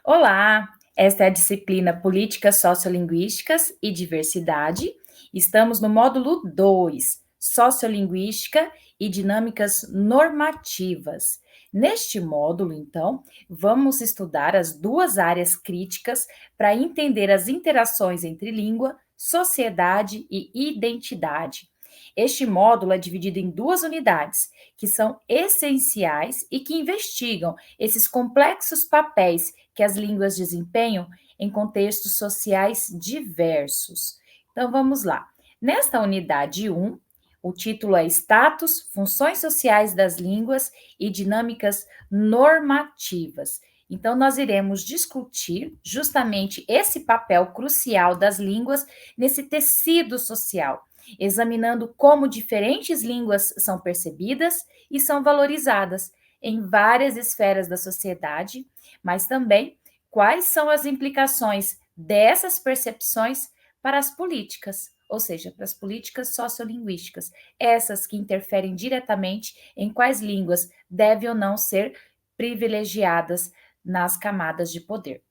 Olá, esta é a disciplina Políticas Sociolinguísticas e Diversidade. Estamos no módulo 2, Sociolinguística e Dinâmicas Normativas. Neste módulo, então, vamos estudar as duas áreas críticas para entender as interações entre língua, sociedade e identidade. Este módulo é dividido em duas unidades, que são essenciais e que investigam esses complexos papéis que as línguas desempenham em contextos sociais diversos. Então vamos lá. Nesta unidade 1, o título é Status, Funções Sociais das Línguas e Dinâmicas Normativas. Então, nós iremos discutir justamente esse papel crucial das línguas nesse tecido social, examinando como diferentes línguas são percebidas e são valorizadas em várias esferas da sociedade, mas também quais são as implicações dessas percepções para as políticas, ou seja, para as políticas sociolinguísticas, essas que interferem diretamente em quais línguas devem ou não ser privilegiadas nas camadas de poder.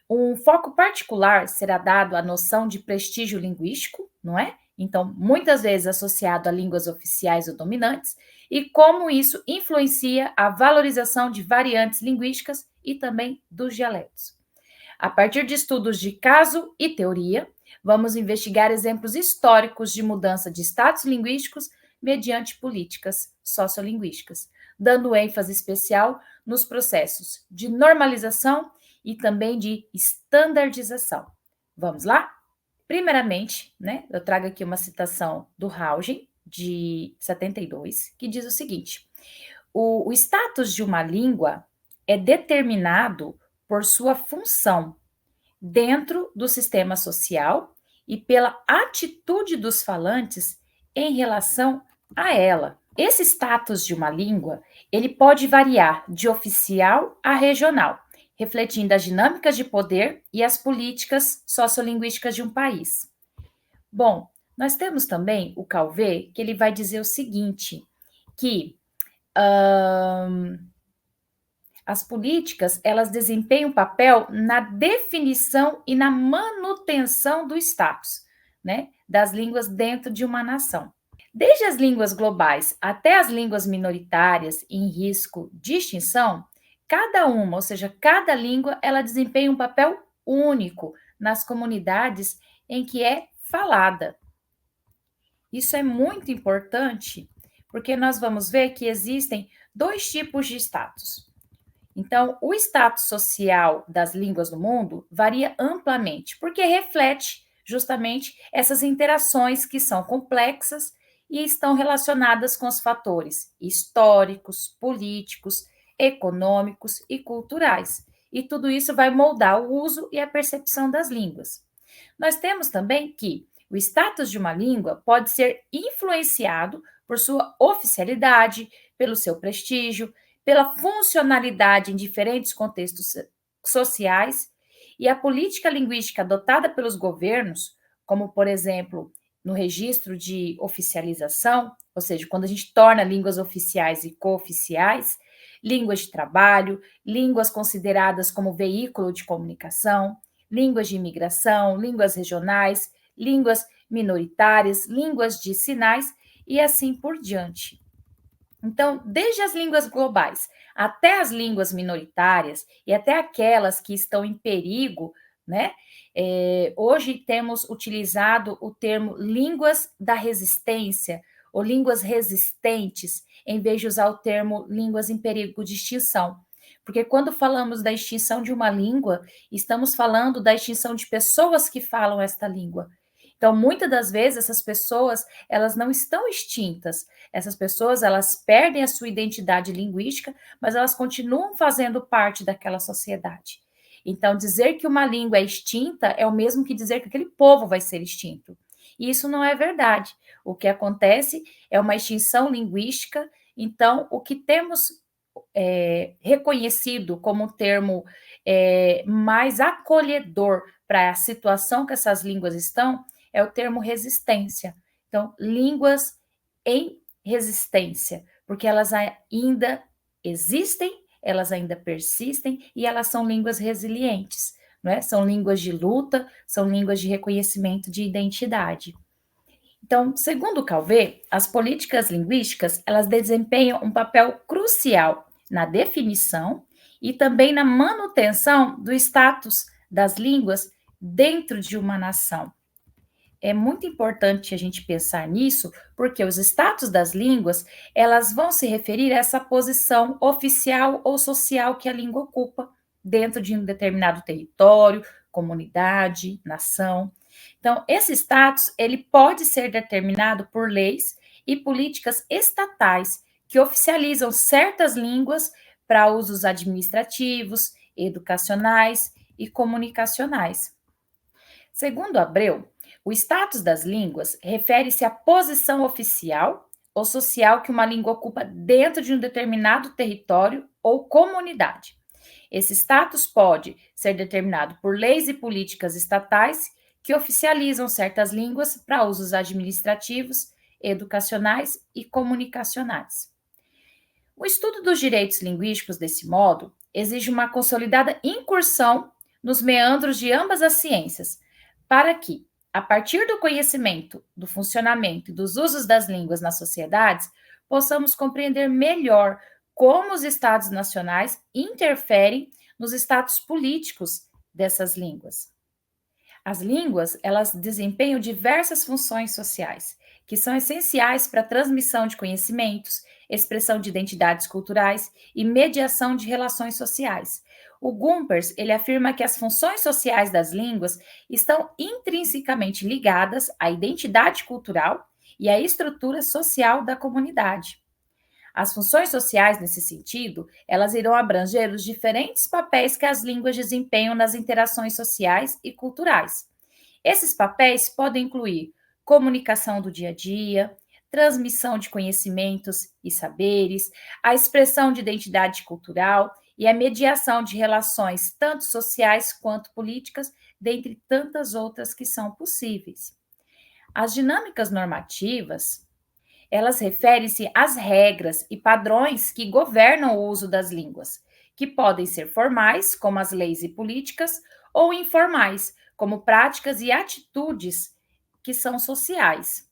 Um foco particular será dado à noção de prestígio linguístico, não é? Então, muitas vezes associado a línguas oficiais ou dominantes, e como isso influencia a valorização de variantes linguísticas e também dos dialetos. A partir de estudos de caso e teoria, vamos investigar exemplos históricos de mudança de status linguísticos mediante políticas sociolinguísticas, dando ênfase especial nos processos de normalização e também de estandardização. Vamos lá? Primeiramente, né, eu trago aqui uma citação do Haugen, de 72, que diz o seguinte: o status de uma língua é determinado por sua função dentro do sistema social e pela atitude dos falantes em relação a ela. Esse status de uma língua, ele pode variar de oficial a regional, refletindo as dinâmicas de poder e as políticas sociolinguísticas de um país. Bom, nós temos também o Calvé, que ele vai dizer o seguinte, que as políticas, elas desempenham papel na definição e na manutenção do status, né, das línguas dentro de uma nação. Desde as línguas globais até as línguas minoritárias em risco de extinção, cada uma, ou seja, cada língua, ela desempenha um papel único nas comunidades em que é falada. Isso é muito importante, porque nós vamos ver que existem dois tipos de status. Então, o status social das línguas do mundo varia amplamente, porque reflete justamente essas interações que são complexas e estão relacionadas com os fatores históricos, políticos, econômicos e culturais. E tudo isso vai moldar o uso e a percepção das línguas. Nós temos também que o status de uma língua pode ser influenciado por sua oficialidade, pelo seu prestígio, pela funcionalidade em diferentes contextos sociais, e a política linguística adotada pelos governos, como, por exemplo, no registro de oficialização, ou seja, quando a gente torna línguas oficiais e cooficiais, línguas de trabalho, línguas consideradas como veículo de comunicação, línguas de imigração, línguas regionais, línguas minoritárias, línguas de sinais e assim por diante. Então, desde as línguas globais até as línguas minoritárias e até aquelas que estão em perigo, né? Hoje temos utilizado o termo línguas da resistência ou línguas resistentes, em vez de usar o termo línguas em perigo de extinção. Porque quando falamos da extinção de uma língua, estamos falando da extinção de pessoas que falam esta língua. Então, muitas das vezes, essas pessoas, elas não estão extintas. Essas pessoas, elas perdem a sua identidade linguística, mas elas continuam fazendo parte daquela sociedade. Então, dizer que uma língua é extinta é o mesmo que dizer que aquele povo vai ser extinto. E isso não é verdade. O que acontece é uma extinção linguística. Então, o que temos reconhecido como um termo mais acolhedor para a situação que essas línguas estão é o termo resistência. Então, línguas em resistência, porque elas ainda existem, elas ainda persistem e elas são línguas resilientes, não é? São línguas de luta, são línguas de reconhecimento de identidade. Então, segundo Calvé, as políticas linguísticas, elas desempenham um papel crucial na definição e também na manutenção do status das línguas dentro de uma nação. É muito importante a gente pensar nisso, porque os status das línguas, elas vão se referir a essa posição oficial ou social que a língua ocupa dentro de um determinado território, comunidade, nação. Então, esse status, ele pode ser determinado por leis e políticas estatais que oficializam certas línguas para usos administrativos, educacionais e comunicacionais. Segundo Abreu, o status das línguas refere-se à posição oficial ou social que uma língua ocupa dentro de um determinado território ou comunidade. Esse status pode ser determinado por leis e políticas estatais que oficializam certas línguas para usos administrativos, educacionais e comunicacionais. O estudo dos direitos linguísticos, desse modo, exige uma consolidada incursão nos meandros de ambas as ciências, para que, a partir do conhecimento do funcionamento e dos usos das línguas nas sociedades, possamos compreender melhor como os estados nacionais interferem nos status políticos dessas línguas. As línguas, elas desempenham diversas funções sociais, que são essenciais para a transmissão de conhecimentos, expressão de identidades culturais e mediação de relações sociais. O Gumpers, ele afirma que as funções sociais das línguas estão intrinsecamente ligadas à identidade cultural e à estrutura social da comunidade. As funções sociais, nesse sentido, elas irão abranger os diferentes papéis que as línguas desempenham nas interações sociais e culturais. Esses papéis podem incluir comunicação do dia a dia, transmissão de conhecimentos e saberes, a expressão de identidade cultural e a mediação de relações tanto sociais quanto políticas, dentre tantas outras que são possíveis. As dinâmicas normativas, elas referem-se às regras e padrões que governam o uso das línguas, que podem ser formais, como as leis e políticas, ou informais, como práticas e atitudes que são sociais.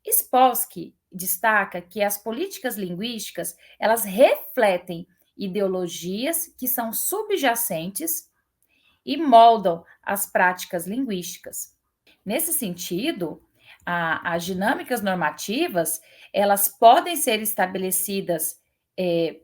Spolsky destaca que as políticas linguísticas, elas refletem ideologias que são subjacentes e moldam as práticas linguísticas. Nesse sentido, as dinâmicas normativas, elas podem ser estabelecidas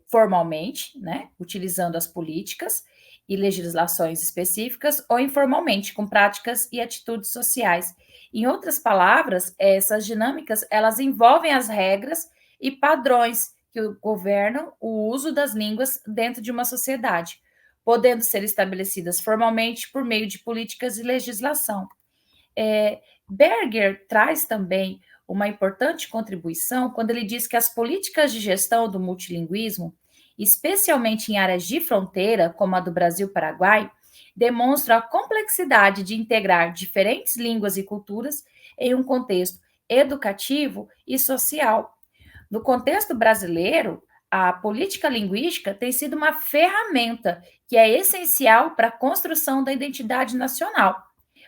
formalmente, né, utilizando as políticas e legislações específicas, ou informalmente, com práticas e atitudes sociais. Em outras palavras, essas dinâmicas, elas envolvem as regras e padrões que governam o uso das línguas dentro de uma sociedade, podendo ser estabelecidas formalmente por meio de políticas e legislação. Berger traz também uma importante contribuição quando ele diz que as políticas de gestão do multilinguismo, especialmente em áreas de fronteira, como a do Brasil-Paraguai, demonstram a complexidade de integrar diferentes línguas e culturas em um contexto educativo e social. No contexto brasileiro, a política linguística tem sido uma ferramenta que é essencial para a construção da identidade nacional.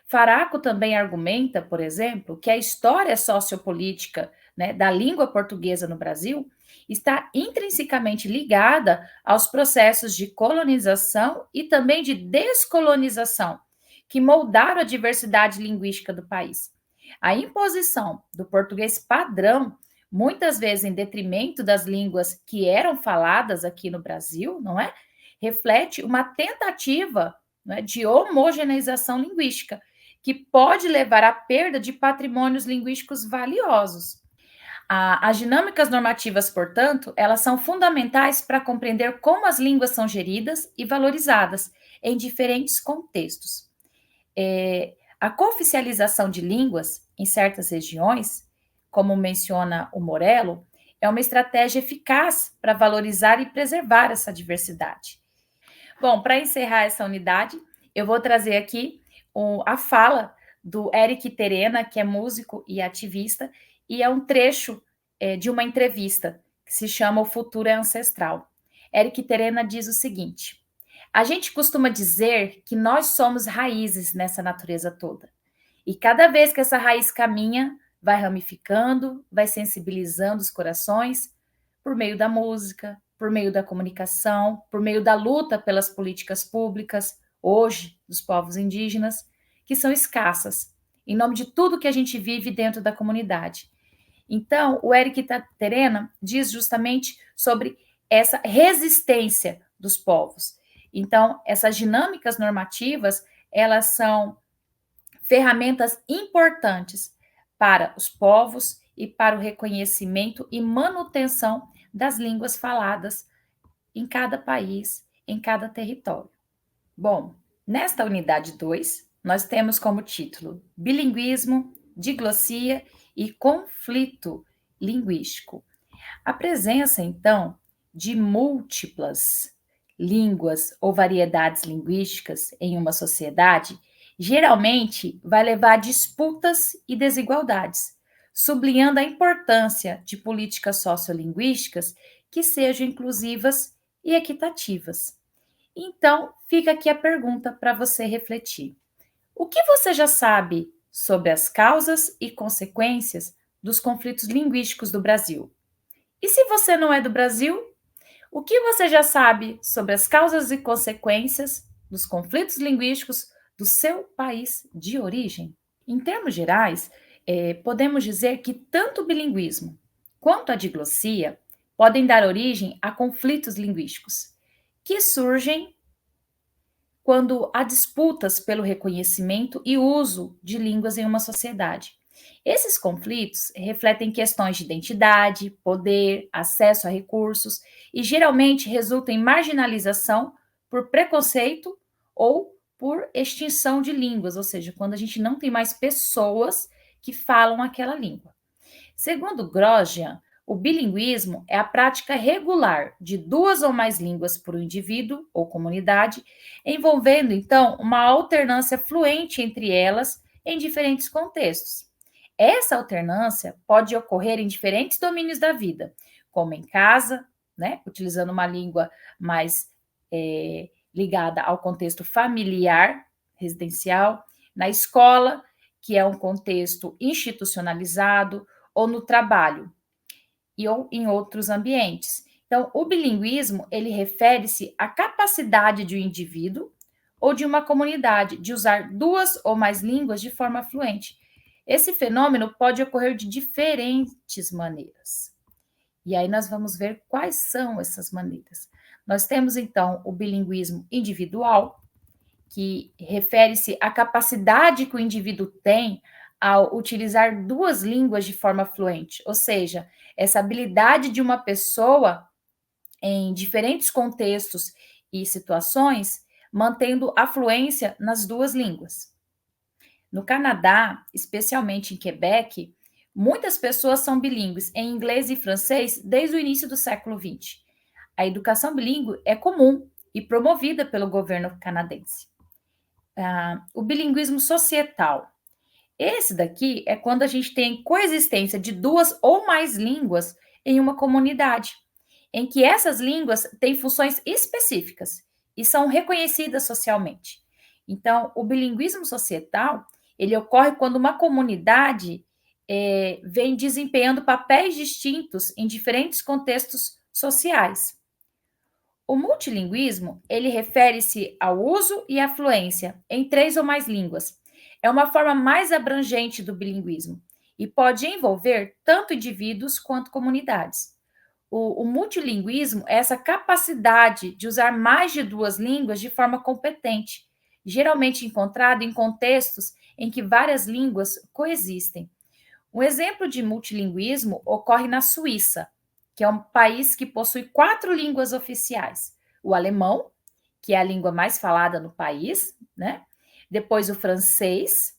Faraco também argumenta, por exemplo, que a história sociopolítica, né, da língua portuguesa no Brasil está intrinsecamente ligada aos processos de colonização e também de descolonização, que moldaram a diversidade linguística do país. A imposição do português padrão, muitas vezes em detrimento das línguas que eram faladas aqui no Brasil, não é? Reflete uma tentativa, não é, de homogeneização linguística, que pode levar à perda de patrimônios linguísticos valiosos. As dinâmicas normativas, portanto, elas são fundamentais para compreender como as línguas são geridas e valorizadas em diferentes contextos. A cooficialização de línguas em certas regiões, como menciona o Morello, é uma estratégia eficaz para valorizar e preservar essa diversidade. Bom, para encerrar essa unidade, eu vou trazer aqui a fala do Eric Terena, que é músico e ativista, e é um trecho de uma entrevista que se chama O Futuro é Ancestral. Éric Terena diz o seguinte: a gente costuma dizer que nós somos raízes nessa natureza toda. E cada vez que essa raiz caminha, vai ramificando, vai sensibilizando os corações por meio da música, por meio da comunicação, por meio da luta pelas políticas públicas, hoje, dos povos indígenas, que são escassas, em nome de tudo que a gente vive dentro da comunidade. Então, o Éric Terena diz justamente sobre essa resistência dos povos. Então, essas dinâmicas normativas, elas são ferramentas importantes para os povos e para o reconhecimento e manutenção das línguas faladas em cada país, em cada território. Bom, nesta unidade 2, nós temos como título Bilinguismo, Diglossia e Conflito Linguístico. A presença, então, de múltiplas línguas ou variedades linguísticas em uma sociedade geralmente vai levar a disputas e desigualdades, sublinhando a importância de políticas sociolinguísticas que sejam inclusivas e equitativas. Então, fica aqui a pergunta para você refletir. O que você já sabe sobre as causas e consequências dos conflitos linguísticos do Brasil? E se você não é do Brasil, o que você já sabe sobre as causas e consequências dos conflitos linguísticos do seu país de origem? Em termos gerais, podemos dizer que tanto o bilinguismo quanto a diglossia podem dar origem a conflitos linguísticos, que surgem quando há disputas pelo reconhecimento e uso de línguas em uma sociedade. Esses conflitos refletem questões de identidade, poder, acesso a recursos e geralmente resultam em marginalização por preconceito ou por extinção de línguas, ou seja, quando a gente não tem mais pessoas que falam aquela língua. Segundo Grosjean, o bilinguismo é a prática regular de duas ou mais línguas por um indivíduo ou comunidade, envolvendo, então, uma alternância fluente entre elas em diferentes contextos. Essa alternância pode ocorrer em diferentes domínios da vida, como em casa, né, utilizando uma língua mais ligada ao contexto familiar, residencial, na escola, que é um contexto institucionalizado, ou no trabalho, ou em outros ambientes. Então, o bilinguismo, ele refere-se à capacidade de um indivíduo ou de uma comunidade de usar duas ou mais línguas de forma fluente. Esse fenômeno pode ocorrer de diferentes maneiras. E aí nós vamos ver quais são essas maneiras. Nós temos, então, o bilinguismo individual, que refere-se à capacidade que o indivíduo tem ao utilizar duas línguas de forma fluente, ou seja, essa habilidade de uma pessoa em diferentes contextos e situações, mantendo a fluência nas duas línguas. No Canadá, especialmente em Quebec, muitas pessoas são bilíngues em inglês e francês desde o início do século XX. A educação bilíngue é comum e promovida pelo governo canadense. O bilinguismo societal. Esse daqui é quando a gente tem coexistência de duas ou mais línguas em uma comunidade, em que essas línguas têm funções específicas e são reconhecidas socialmente. Então, o bilinguismo societal, ele ocorre quando uma comunidade vem desempenhando papéis distintos em diferentes contextos sociais. O multilinguismo, ele refere-se ao uso e à fluência em três ou mais línguas. É uma forma mais abrangente do bilinguismo e pode envolver tanto indivíduos quanto comunidades. O multilinguismo é essa capacidade de usar mais de duas línguas de forma competente, geralmente encontrado em contextos em que várias línguas coexistem. Um exemplo de multilinguismo ocorre na Suíça, que é um país que possui 4 línguas oficiais: o alemão, que é a língua mais falada no país, né? Depois o francês,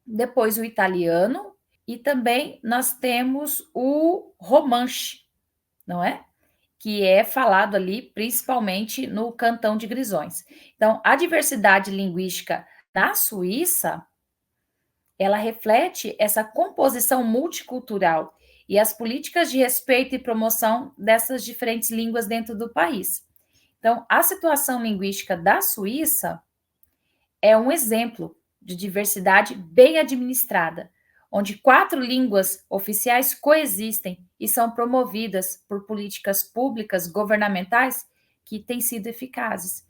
depois o italiano e também nós temos o romanche, não é? Que é falado ali principalmente no Cantão de Grisões. Então, a diversidade linguística na Suíça, ela reflete essa composição multicultural e as políticas de respeito e promoção dessas diferentes línguas dentro do país. Então, a situação linguística da Suíça é um exemplo de diversidade bem administrada, onde 4 línguas oficiais coexistem e são promovidas por políticas públicas governamentais que têm sido eficazes.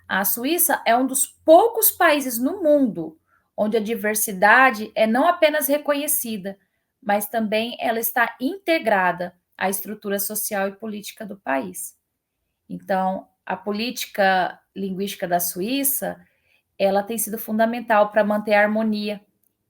A Suíça é um dos poucos países no mundo onde a diversidade é não apenas reconhecida, mas também ela está integrada à estrutura social e política do país. Então, a política linguística da Suíça, ela tem sido fundamental para manter a harmonia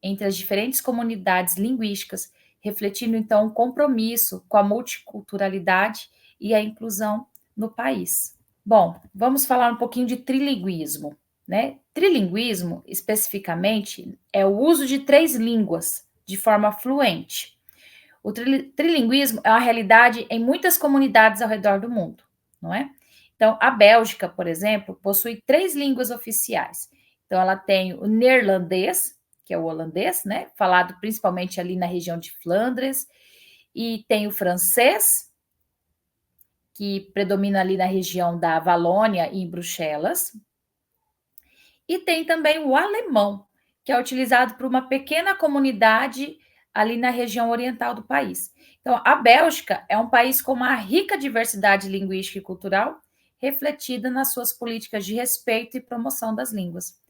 entre as diferentes comunidades linguísticas, refletindo então um compromisso com a multiculturalidade e a inclusão no país. Bom, vamos falar um pouquinho de trilinguismo, né? Trilinguismo, especificamente, é o uso de 3 línguas de forma fluente. O trilinguismo é uma realidade em muitas comunidades ao redor do mundo, não é? Então, a Bélgica, por exemplo, possui 3 línguas oficiais. Então, ela tem o neerlandês, que é o holandês, né? Falado principalmente ali na região de Flandres, e tem o francês, que predomina ali na região da Valônia e em Bruxelas, e tem também o alemão, que é utilizado por uma pequena comunidade ali na região oriental do país. Então, a Bélgica é um país com uma rica diversidade linguística e cultural, refletida nas suas políticas de respeito e promoção das línguas.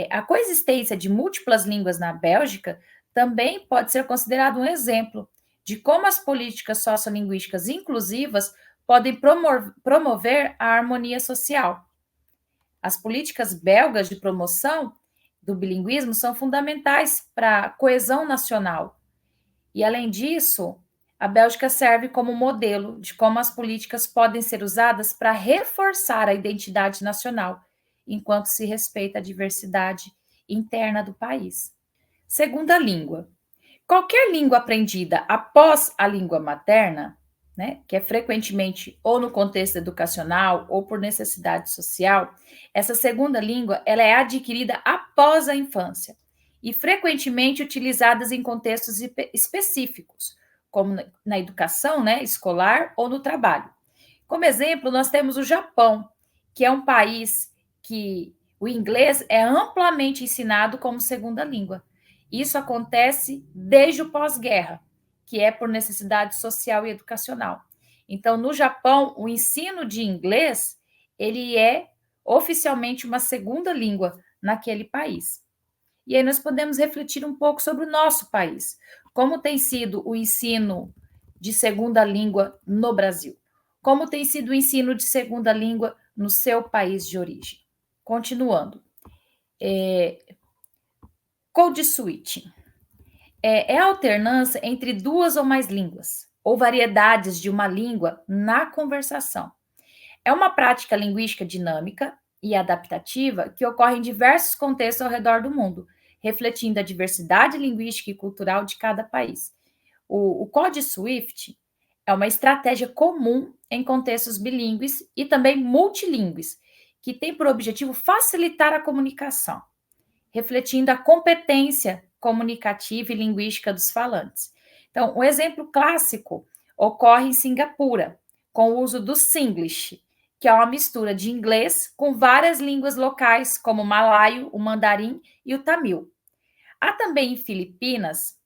A coexistência de múltiplas línguas na Bélgica também pode ser considerado um exemplo de como as políticas sociolinguísticas inclusivas podem promover a harmonia social. As políticas belgas de promoção do bilinguismo são fundamentais para a coesão nacional. E, além disso, a Bélgica serve como modelo de como as políticas podem ser usadas para reforçar a identidade nacional, enquanto se respeita a diversidade interna do país. Segunda língua. Qualquer língua aprendida após a língua materna, né, que é frequentemente ou no contexto educacional ou por necessidade social, essa segunda língua ela é adquirida após a infância e frequentemente utilizadas em contextos específicos, como na educação, né, escolar ou no trabalho. Como exemplo, nós temos o Japão, que é um país que o inglês é amplamente ensinado como segunda língua. Isso acontece desde o pós-guerra, que é por necessidade social e educacional. Então, no Japão, o ensino de inglês, ele é oficialmente uma segunda língua naquele país. E aí nós podemos refletir um pouco sobre o nosso país. Como tem sido o ensino de segunda língua no Brasil? Como tem sido o ensino de segunda língua no seu país de origem? Continuando. Code switching. É a alternância entre duas ou mais línguas, ou variedades de uma língua na conversação. É uma prática linguística dinâmica e adaptativa que ocorre em diversos contextos ao redor do mundo, refletindo a diversidade linguística e cultural de cada país. O Code Swift é uma estratégia comum em contextos bilíngues e também multilíngues, que tem por objetivo facilitar a comunicação, refletindo a competência comunicativa e linguística dos falantes. Então, um exemplo clássico ocorre em Singapura, com o uso do Singlish, que é uma mistura de inglês com várias línguas locais, como o malaio, o mandarim e o tamil. Há também em Filipinas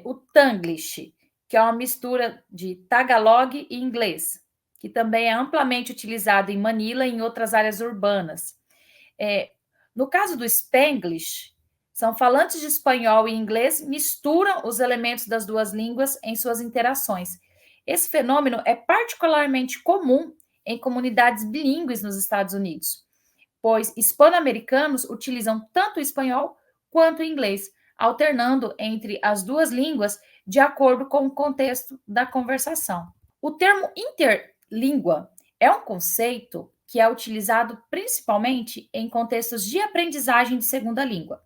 o Tanglish, que é uma mistura de tagalog e inglês, que também é amplamente utilizado em Manila e em outras áreas urbanas. No caso do Spanglish, são falantes de espanhol e inglês misturam os elementos das duas línguas em suas interações. Esse fenômeno é particularmente comum em comunidades bilíngues nos Estados Unidos, pois hispano-americanos utilizam tanto o espanhol quanto o inglês, alternando entre as duas línguas de acordo com o contexto da conversação. O termo interlíngua é um conceito que é utilizado principalmente em contextos de aprendizagem de segunda língua.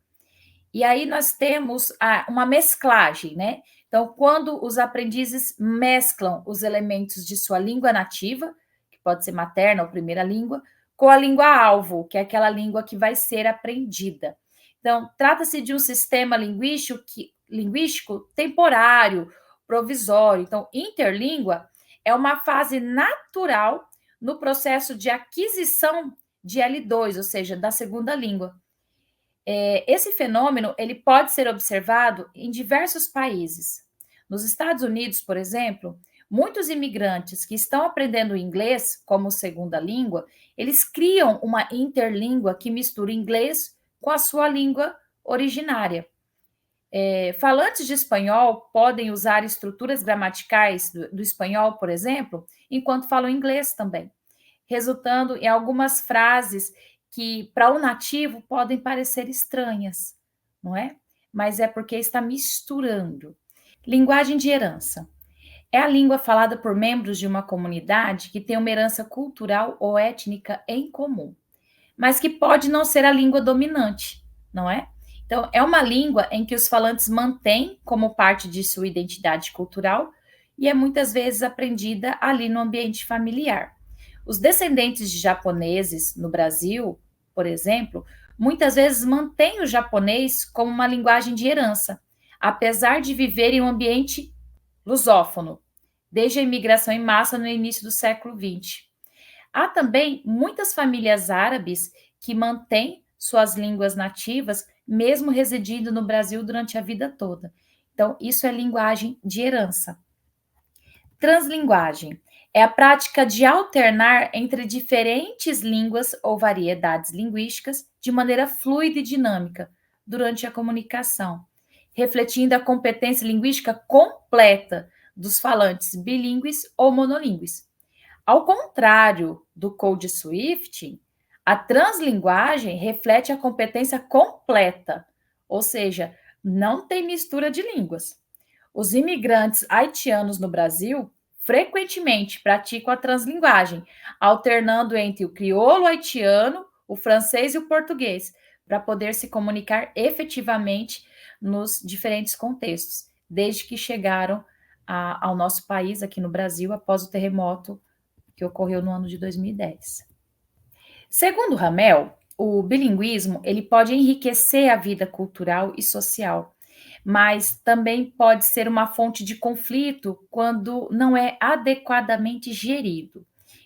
E aí nós temos uma mesclagem, né? Então, quando os aprendizes mesclam os elementos de sua língua nativa, que pode ser materna ou primeira língua, com a língua-alvo, que é aquela língua que vai ser aprendida. Então, trata-se de um sistema linguístico temporário provisório. Então, interlíngua é uma fase natural no processo de aquisição de L2, ou seja, da segunda língua. Esse fenômeno ele pode ser observado em diversos países. Nos Estados Unidos, por exemplo, muitos imigrantes que estão aprendendo inglês como segunda língua, eles criam uma interlíngua que mistura inglês com a sua língua originária. Falantes de espanhol podem usar estruturas gramaticais do espanhol, por exemplo, enquanto falam inglês também, resultando em algumas frases que, para o nativo, podem parecer estranhas, não é? Mas é porque está misturando. Linguagem de herança. É a língua falada por membros de uma comunidade que tem uma herança cultural ou étnica em comum, mas que pode não ser a língua dominante, não é? Então, é uma língua em que os falantes mantêm como parte de sua identidade cultural e é muitas vezes aprendida ali no ambiente familiar. Os descendentes de japoneses no Brasil, por exemplo, muitas vezes mantêm o japonês como uma linguagem de herança, apesar de viver em um ambiente lusófono, desde a imigração em massa no início do século XX. Há também muitas famílias árabes que mantêm suas línguas nativas, mesmo residindo no Brasil durante a vida toda. Então, isso é linguagem de herança. Translinguagem é a prática de alternar entre diferentes línguas ou variedades linguísticas de maneira fluida e dinâmica durante a comunicação, refletindo a competência linguística completa dos falantes bilíngues ou monolíngues. Ao contrário do Code Swifting, a translinguagem reflete a competência completa, ou seja, não tem mistura de línguas. Os imigrantes haitianos no Brasil frequentemente praticam a translinguagem, alternando entre o crioulo haitiano, o francês e o português, para poder se comunicar efetivamente nos diferentes contextos, desde que chegaram ao nosso país, aqui no Brasil, após o terremoto que ocorreu no ano de 2010. Segundo Ramel, o bilinguismo ele pode enriquecer a vida cultural e social, mas também pode ser uma fonte de conflito quando não é adequadamente gerido.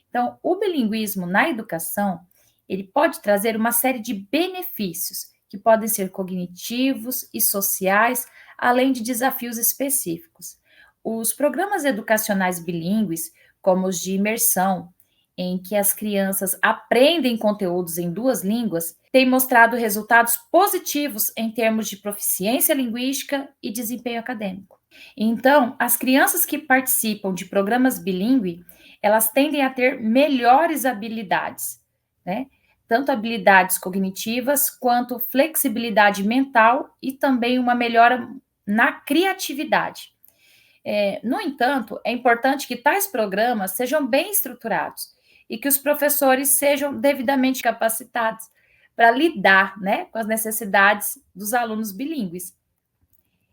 Então, o bilinguismo na educação, ele pode trazer uma série de benefícios que podem ser cognitivos e sociais, além de desafios específicos. Os programas educacionais bilíngues, como os de imersão, em que as crianças aprendem conteúdos em duas línguas, têm mostrado resultados positivos em termos de proficiência linguística e desempenho acadêmico. Então, as crianças que participam de programas bilíngue, elas tendem a ter melhores habilidades, né? Tanto habilidades cognitivas quanto flexibilidade mental e também uma melhora na criatividade. No entanto, é importante que tais programas sejam bem estruturados e que os professores sejam devidamente capacitados para lidar, né, com as necessidades dos alunos bilíngues.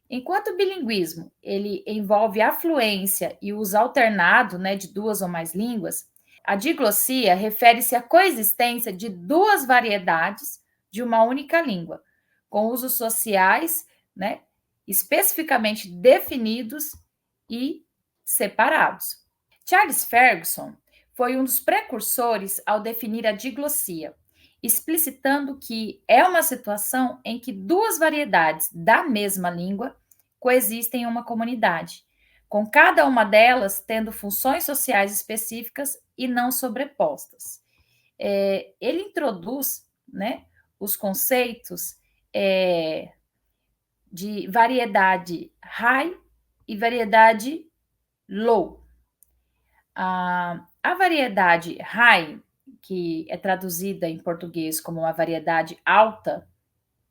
Enquanto o bilinguismo ele envolve a fluência e o uso alternado, né, de duas ou mais línguas, a diglossia refere-se à coexistência de duas variedades de uma única língua, com usos sociais, né, especificamente definidos e separados. Charles Ferguson foi um dos precursores ao definir a diglossia, explicitando que é uma situação em que duas variedades da mesma língua coexistem em uma comunidade, com cada uma delas tendo funções sociais específicas e não sobrepostas. Ele introduz, né, os conceitos de variedade high e variedade low. A variedade high, que é traduzida em português como uma variedade alta,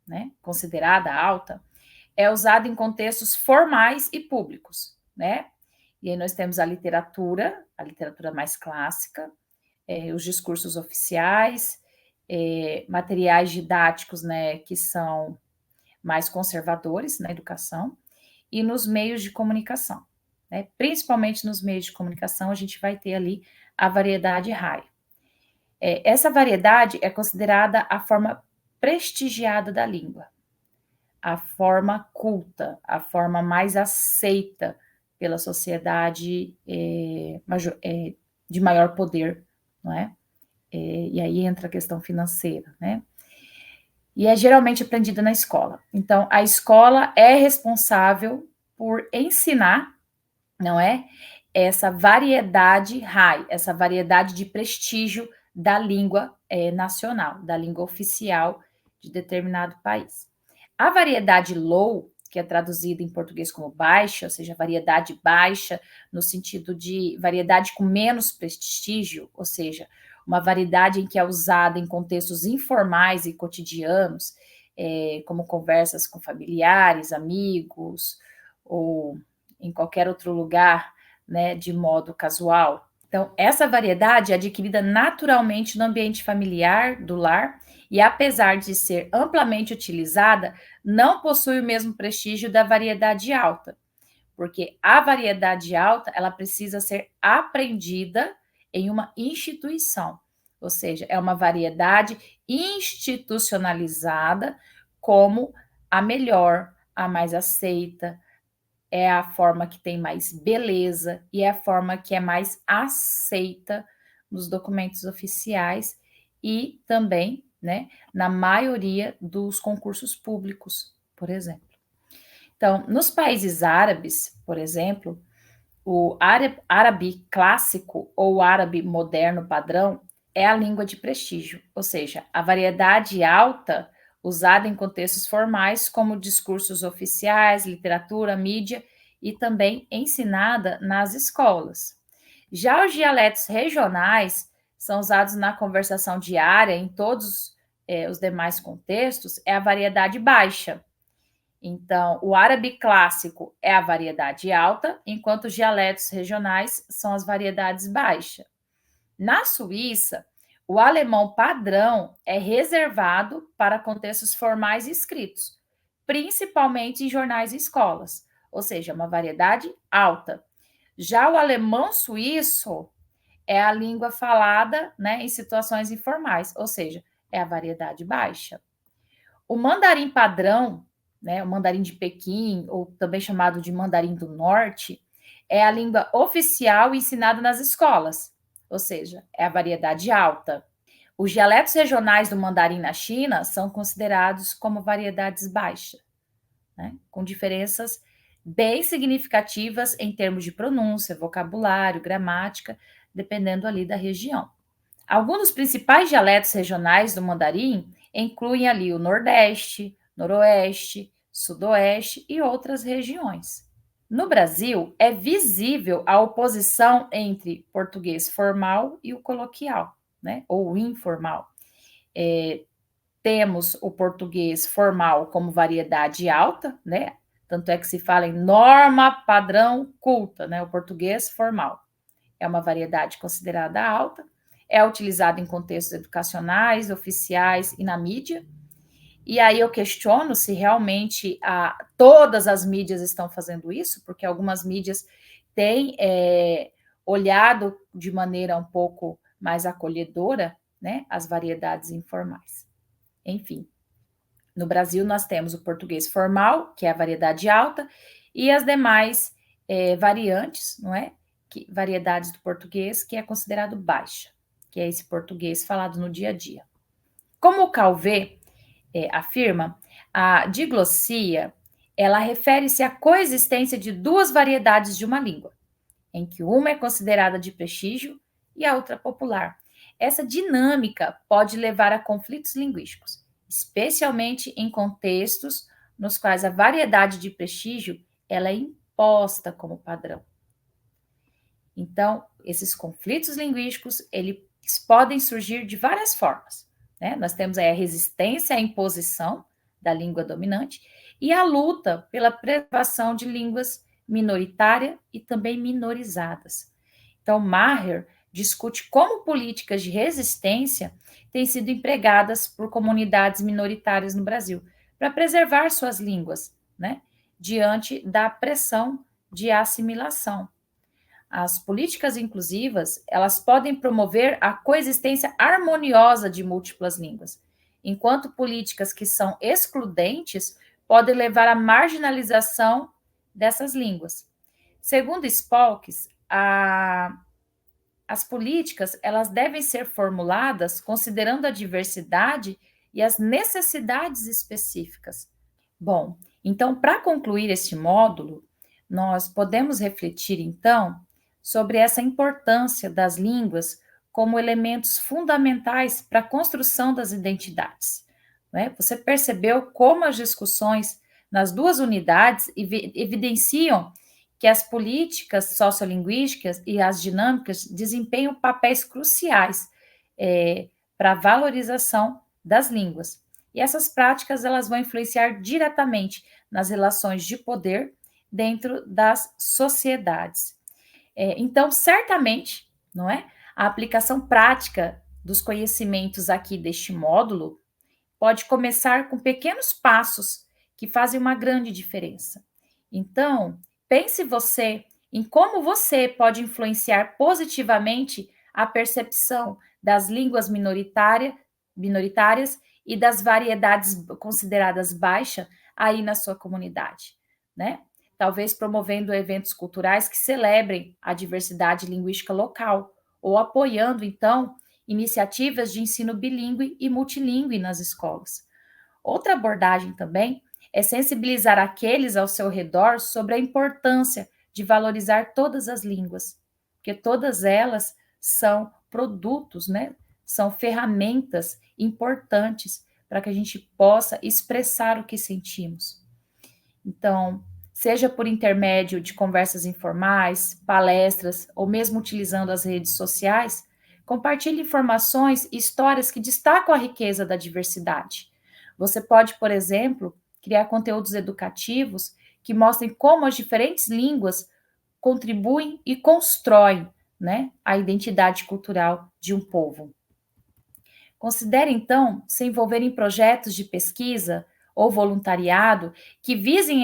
né, considerada alta, é usada em contextos formais e públicos, né? E aí nós temos a literatura mais clássica, os discursos oficiais, materiais didáticos, né, que são mais conservadores na educação, e nos meios de comunicação, né? Principalmente nos meios de comunicação, a gente vai ter ali a variedade high. Essa variedade é considerada a forma prestigiada da língua, a forma culta, a forma mais aceita pela sociedade de maior poder, não é? E aí entra a questão financeira, né? E é geralmente aprendida na escola. Então, a escola é responsável por ensinar, não é? Essa variedade RAI, essa variedade de prestígio da língua nacional, da língua oficial de determinado país. A variedade low, que é traduzida em português como baixa, ou seja, variedade baixa, no sentido de variedade com menos prestígio, ou seja, uma variedade em que é usada em contextos informais e cotidianos, como conversas com familiares, amigos, ou em qualquer outro lugar, né, de modo casual. Então, essa variedade é adquirida naturalmente no ambiente familiar do lar e, apesar de ser amplamente utilizada, não possui o mesmo prestígio da variedade alta, porque a variedade alta ela precisa ser aprendida em uma instituição, ou seja, é uma variedade institucionalizada como a melhor, a mais aceita, é a forma que tem mais beleza e é a forma que é mais aceita nos documentos oficiais e também, né, na maioria dos concursos públicos, por exemplo. Então, nos países árabes, por exemplo, o árabe clássico ou árabe moderno padrão é a língua de prestígio, ou seja, a variedade alta usada em contextos formais como discursos oficiais, literatura, mídia e também ensinada nas escolas. Já os dialetos regionais são usados na conversação diária em todos os demais contextos, é a variedade baixa. Então, o árabe clássico é a variedade alta, enquanto os dialetos regionais são as variedades baixas. Na Suíça, o alemão padrão é reservado para contextos formais e escritos, principalmente em jornais e escolas, ou seja, uma variedade alta. Já o alemão suíço é a língua falada, né, em situações informais, ou seja, é a variedade baixa. O mandarim padrão, né, o mandarim de Pequim, ou também chamado de mandarim do norte, é a língua oficial ensinada nas escolas, ou seja, é a variedade alta. Os dialetos regionais do mandarim na China são considerados como variedades baixas, né, com diferenças bem significativas em termos de pronúncia, vocabulário, gramática, dependendo ali da região. Alguns dos principais dialetos regionais do mandarim incluem ali o Nordeste, Noroeste, Sudoeste e outras regiões. No Brasil, é visível a oposição entre português formal e o coloquial, né, ou o informal. Temos o português formal como variedade alta, né, tanto é que se fala em norma padrão culta, né, o português formal. É uma variedade considerada alta, é utilizado em contextos educacionais, oficiais e na mídia. E aí eu questiono se realmente todas as mídias estão fazendo isso, porque algumas mídias têm olhado de maneira um pouco mais acolhedora, né, as variedades informais. Enfim, no Brasil nós temos o português formal, que é a variedade alta, e as demais variantes, não é? Variedades do português, que é considerado baixa, que é esse português falado no dia a dia. Como o Calvé afirma, a diglossia, ela refere-se à coexistência de duas variedades de uma língua, em que uma é considerada de prestígio e a outra popular. Essa dinâmica pode levar a conflitos linguísticos, especialmente em contextos nos quais a variedade de prestígio ela é imposta como padrão. Então, esses conflitos linguísticos, eles podem surgir de várias formas, né? Nós temos aí a resistência à imposição da língua dominante e a luta pela preservação de línguas minoritárias e também minorizadas. Então, Maher discute como políticas de resistência têm sido empregadas por comunidades minoritárias no Brasil para preservar suas línguas, né? Diante da pressão de assimilação. As políticas inclusivas, elas podem promover a coexistência harmoniosa de múltiplas línguas, enquanto políticas que são excludentes podem levar à marginalização dessas línguas. Segundo Spalks, as políticas elas devem ser formuladas considerando a diversidade e as necessidades específicas. Bom, então, para concluir este módulo, nós podemos refletir, então, sobre essa importância das línguas como elementos fundamentais para a construção das identidades. Né? Você percebeu como as discussões nas duas unidades evidenciam que as políticas sociolinguísticas e as dinâmicas desempenham papéis cruciais para a valorização das línguas. E essas práticas elas vão influenciar diretamente nas relações de poder dentro das sociedades. Então, certamente, não é? A aplicação prática dos conhecimentos aqui deste módulo pode começar com pequenos passos que fazem uma grande diferença. Então, pense você em como você pode influenciar positivamente a percepção das línguas minoritárias e das variedades consideradas baixas aí na sua comunidade, né? Talvez promovendo eventos culturais que celebrem a diversidade linguística local, ou apoiando, então, iniciativas de ensino bilíngue e multilíngue nas escolas. Outra abordagem também é sensibilizar aqueles ao seu redor sobre a importância de valorizar todas as línguas, porque todas elas são produtos, né? São ferramentas importantes para que a gente possa expressar o que sentimos. Então, seja por intermédio de conversas informais, palestras ou mesmo utilizando as redes sociais, compartilhe informações e histórias que destacam a riqueza da diversidade. Você pode, por exemplo, criar conteúdos educativos que mostrem como as diferentes línguas contribuem e constroem, né, a identidade cultural de um povo. Considere, então, se envolver em projetos de pesquisa ou voluntariado que visem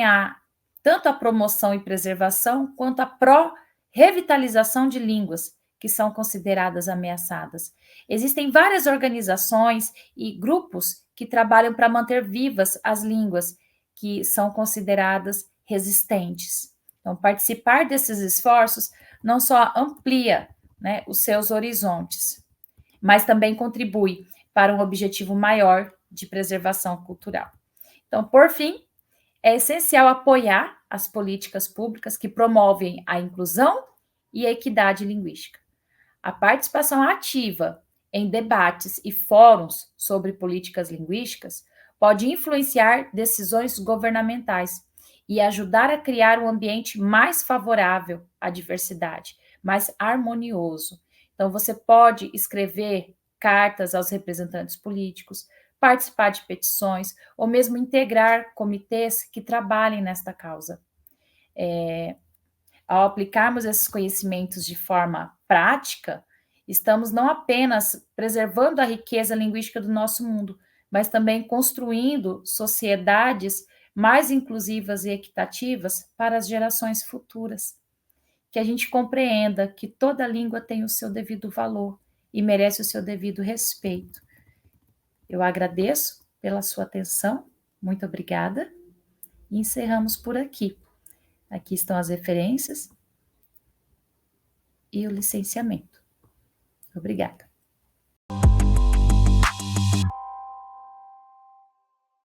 tanto a promoção e preservação quanto a revitalização de línguas que são consideradas ameaçadas. Existem várias organizações e grupos que trabalham para manter vivas as línguas que são consideradas resistentes. Então, participar desses esforços não só amplia, né, os seus horizontes, mas também contribui para um objetivo maior de preservação cultural. Então, por fim, é essencial apoiar as políticas públicas que promovem a inclusão e a equidade linguística. A participação ativa em debates e fóruns sobre políticas linguísticas pode influenciar decisões governamentais e ajudar a criar um ambiente mais favorável à diversidade, mais harmonioso. Então, você pode escrever cartas aos representantes políticos, participar de petições ou mesmo integrar comitês que trabalhem nesta causa. Ao aplicarmos esses conhecimentos de forma prática, estamos não apenas preservando a riqueza linguística do nosso mundo, mas também construindo sociedades mais inclusivas e equitativas para as gerações futuras. Que a gente compreenda que toda língua tem o seu devido valor e merece o seu devido respeito. Eu agradeço pela sua atenção, muito obrigada, e encerramos por aqui. Aqui estão as referências e o licenciamento. Obrigada.